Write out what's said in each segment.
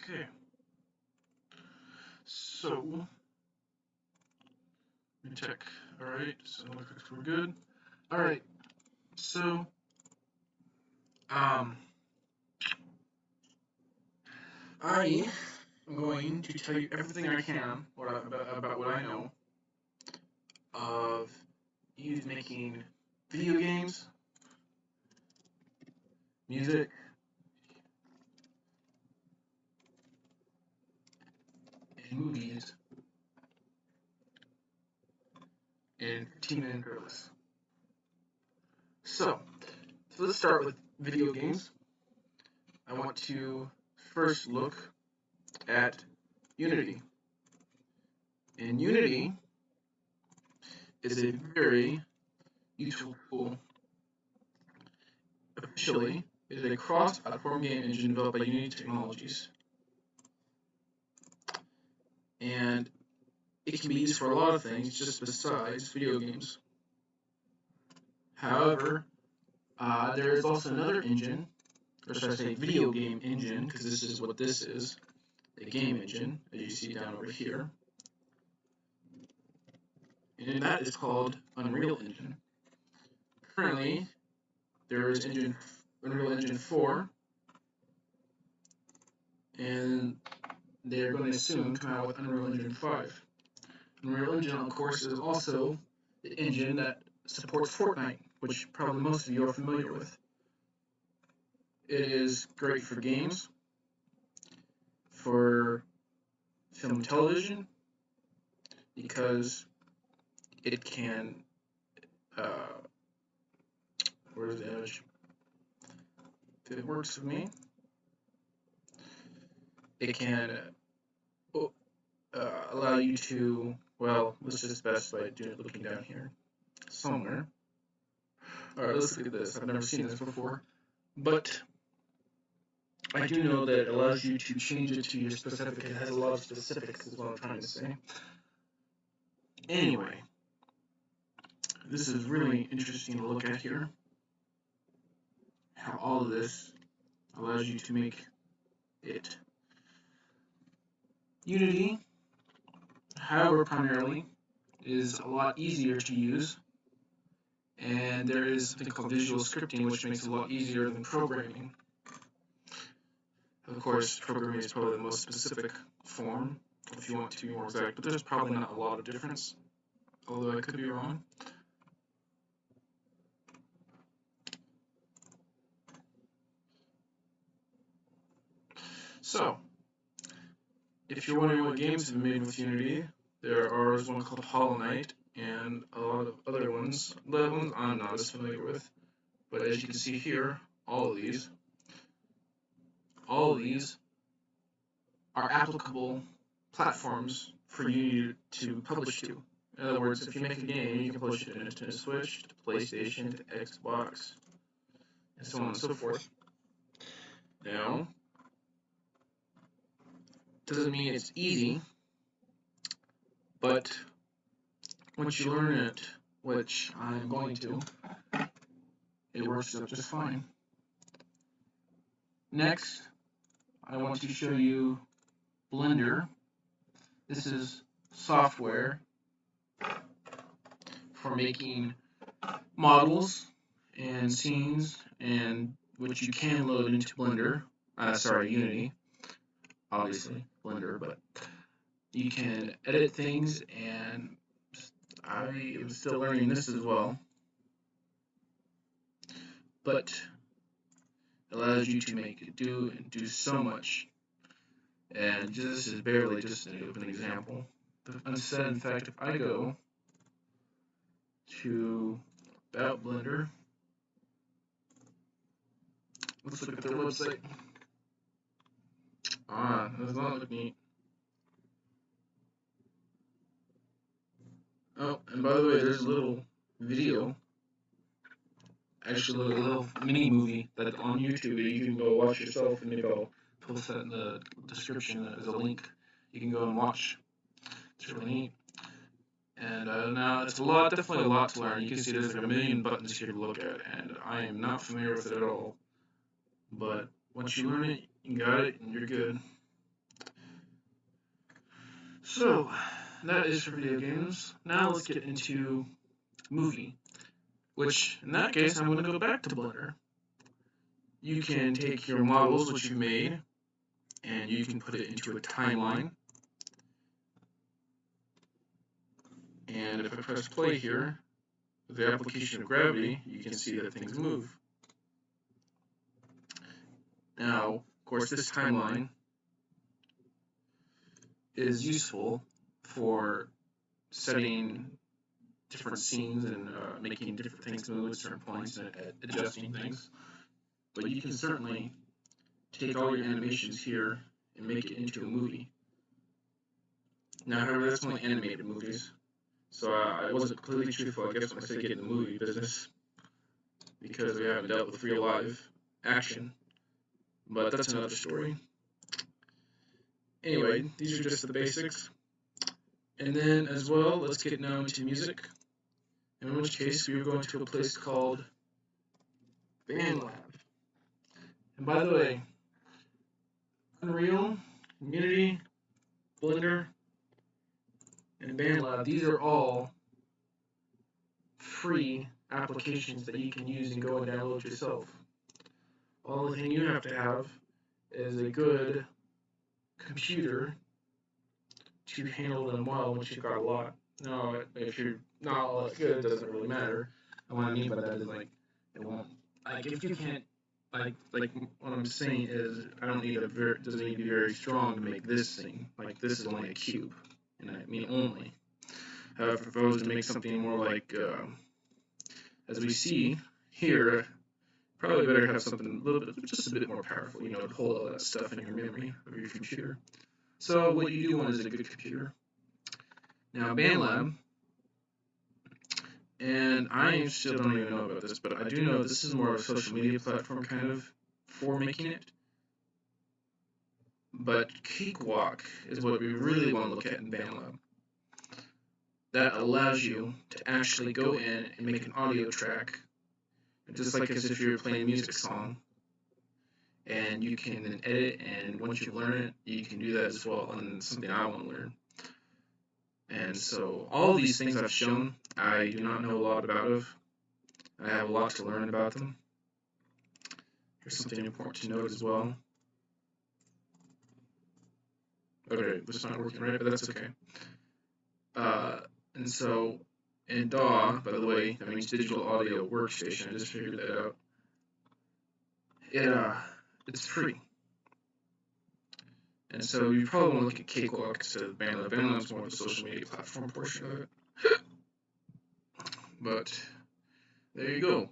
Okay, so let me check. All right, so looks like we're good. All right, so um, I am going to tell you everything I can about what I know of making video games, music, and movies in 15-minute drills. So let's start with video games. I want to first look at Unity. And Unity is a very useful tool. Officially, it is a cross-platform game engine developed by Unity Technologies. And it can be used for a lot of things, just besides video games. However, there is also another engine, or should I say video game engine, because this is what this is, a game engine, as you see down over here. And that is called Unreal Engine. Currently, there is Unreal Engine 4, and they're going to soon come out with Unreal Engine 5. Unreal Engine, of course, is also the engine that supports Fortnite, which probably most of you are familiar with. It is great for games, for film and television, because it can, where's the image? If it works for me, it can allow you to, well, let's just specify looking down here somewhere. Alright, let's look at this. I've never seen this before. But I do know that it allows you to change it to your specific. It has a lot of specifics, is what I'm trying to say. Anyway, this is really interesting to look at here. How all of this allows you to make it. Unity, however, primarily, is a lot easier to use. And there is something called visual scripting, which makes it a lot easier than programming. Of course, programming is probably the most specific form, if you want to be more exact, but there's probably not a lot of difference, although I could be wrong. So, if you're wondering what games have been made with Unity, there is one called Hollow Knight, and a lot of other ones. The ones I'm not as familiar with, but as you can see here, all of these are applicable platforms for you to publish to. In other words, if you make a game, you can publish it to Nintendo Switch, to PlayStation, to Xbox, and so on and so forth. Now, doesn't mean it's easy, but once you learn it, which I'm going to, it works out just fine. Next, I want to show you Blender. This is software for making models and scenes, and which you can load into Blender. Unity, obviously Blender, but you can edit things, and I am still learning this as well. But it allows you to do so much, and this is barely just an example. Instead, in fact, if I go to About Blender, let's look at their website. Does not look neat. Oh, and by the way, there's a little video, actually a little mini movie that on YouTube that you can go watch yourself, and maybe I'll post that in the description as a link. You can go and watch. It's really neat. And now it's definitely a lot to learn. You can see there's like a million buttons here to look at, and I am not familiar with it at all. But once you learn it, you got it, and you're good. So, that is for video games. Now let's get into movie, which in that case I'm going to go back to Blender. You can take your models which you've made and you can put it into a timeline. And if I press play here, with the application of gravity, you can see that things move. Now, of course, this timeline is useful for setting different scenes and making different things move at certain points and adjusting things. But you can certainly take all your animations here and make it into a movie. Now, however, that's only animated movies. So I wasn't completely truthful, I guess, when I said get in the movie business, because we haven't dealt with real live action. But that's another story. Anyway, these are just the basics. And then, as well, let's get now into music. In which case, we are going to a place called BandLab. And by the way, Unreal, Unity, Blender, and BandLab, these are all free applications that you can use and go and download yourself. All the thing you have to have is a good computer to handle them well, which you've got a lot. Now, if you're not all that good, it doesn't really matter. And what I mean by that is, like, it won't, like, if you can't, like what I'm saying is, I don't need doesn't need to be very strong to make this thing. Like, this is only a cube, and I mean only. However, if I was to make something more like, as we see here, probably better have something a little bit, just a bit more powerful, you know, to hold all that stuff in your memory of your computer. So what you do want is a good computer. Now, BandLab, and I still don't even know about this, but I do know this is more of a social media platform kind of for making it. But Cakewalk is what we really want to look at in BandLab. That allows you to actually go in and make an audio track, just like as if you were playing a music song. And you can then edit, and once you learn it, you can do that as well, and it's something I want to learn. And so all these things I've shown, I do not know a lot about. I have a lot to learn about them. Here's something important to note as well. Okay, this is not working right, but that's okay. And so, in DAW, by the way, that means Digital Audio Workstation. I just figured that out. It's free. And so you probably want to look at Cakewalk instead of BandLab. BandLab is more of the social media platform portion of it. But there you go.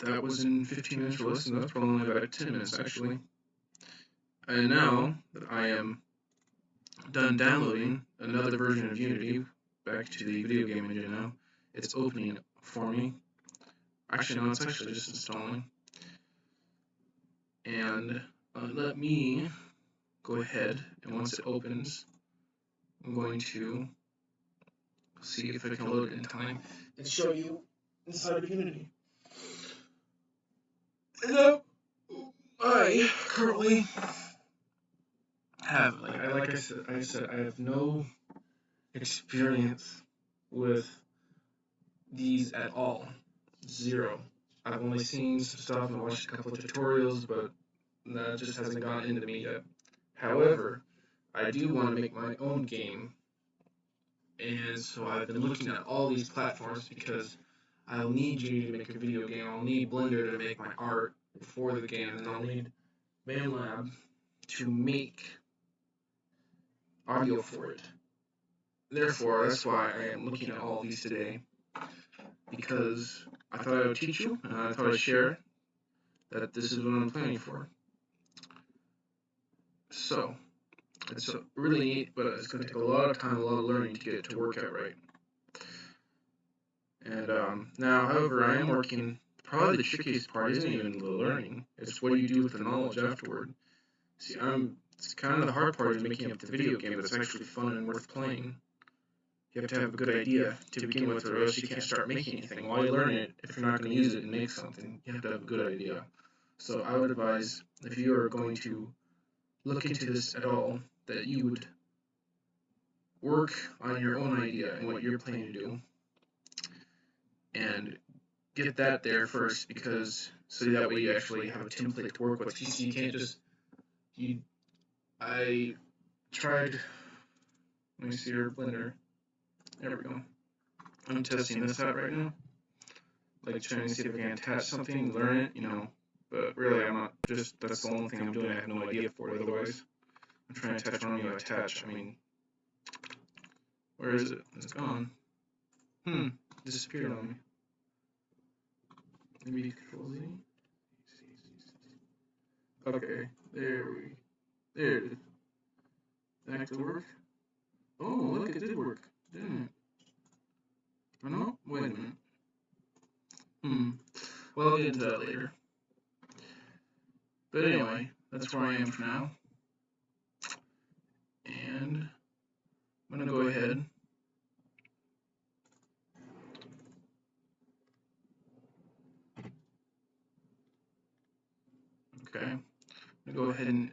That was in 15 minutes or less, and that's probably only about 10 minutes actually. And now that I am done downloading another version of Unity back to the video game engine now, it's opening for me. Actually, no, it's actually just installing. And let me go ahead, and once it opens, I'm going to see if I can load it in time and show you inside of Unity. And I currently have, like I said, I have no experience with these at all. Zero. I've only seen some stuff and watched a couple of tutorials, but that just hasn't gone into me yet. However, I do want to make my own game, and so I've been looking at all these platforms because I'll need Unity to make a video game, I'll need Blender to make my art for the game, and I'll need BandLab to make audio for it. Therefore, that's why I am looking at all these today, because I thought I would teach you, and I thought I'd share that this is what I'm planning for. So, it's really neat, but it's going to take a lot of time, a lot of learning to get it to work out right. And now, however, I am working, probably the trickiest part isn't even the learning, it's what you do with the knowledge afterward. See, it's kind of the hard part is making up the video game that's actually fun and worth playing. You have to have a good idea to begin with, or else you can't start making anything. While you learn it, if you're not going to use it and make something, you have to have a good idea. So I would advise, if you are going to look into this at all, that you would work on your own idea and what you're planning to do, and get that there first, because so that way you actually have a template to work with. You can't just I tried. Let me see your Blender. There we go. I'm testing this out right now, like trying to see if I can attach something, learn it, But really, I'm not. Just that's the only thing I'm doing. I have no idea for it. Otherwise, I'm trying to attach. I don't even attach. I mean, where is it? It's gone. Disappeared on me. Maybe Control Z. Okay, there it is. Back to work. Oh, look, it did work, didn't it? Oh no? Wait a minute. Well, I'll get into that later. But anyway, that's where I am for now. And I'm going to go ahead. Okay. I'm going to go ahead and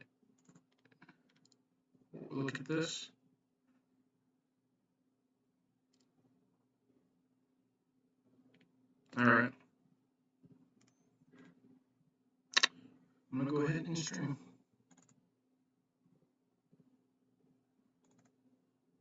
look at this. Alright. I'm going to go ahead and stream.